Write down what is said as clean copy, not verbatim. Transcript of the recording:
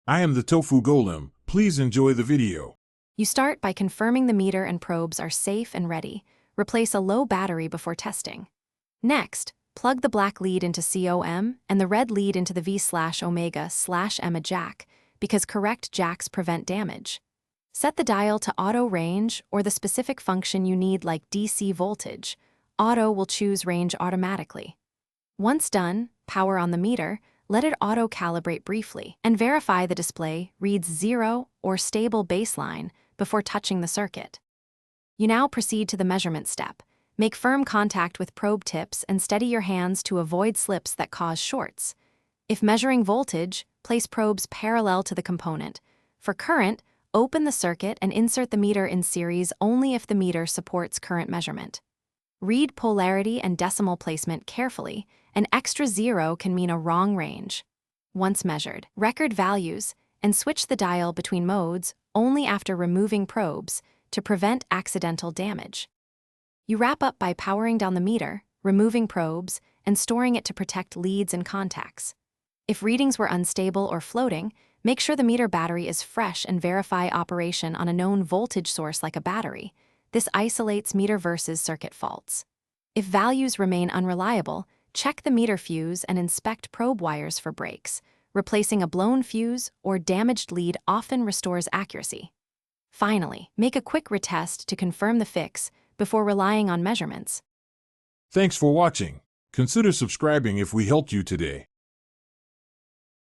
I am the Tofu Golem. Please enjoy the video. You start by confirming the meter and probes are safe and ready. Replace a low battery before testing. Next, plug the black lead into COM and the red lead into the V/Omega/Emma jack, because correct jacks prevent damage. Set the dial to auto range or the specific function you need, like DC voltage. Auto will choose range automatically. Once done, power on the meter, let it auto-calibrate briefly, and verify the display reads 0 or stable baseline before touching the circuit. You now proceed to the measurement step. Make firm contact with probe tips and steady your hands to avoid slips that cause shorts. If measuring voltage, place probes parallel to the component. For current, open the circuit and insert the meter in series only if the meter supports current measurement. Read polarity and decimal placement carefully. An extra 0 can mean a wrong range. Once measured, record values and switch the dial between modes only after removing probes to prevent accidental damage. You wrap up by powering down the meter, removing probes, and storing it to protect leads and contacts. If readings were unstable or floating, make sure the meter battery is fresh and verify operation on a known voltage source like a battery. This isolates meter versus circuit faults. If values remain unreliable, check the meter fuse and inspect probe wires for breaks. Replacing a blown fuse or damaged lead often restores accuracy. Finally, make a quick retest to confirm the fix before relying on measurements. Thanks for watching. Consider subscribing if we helped you today.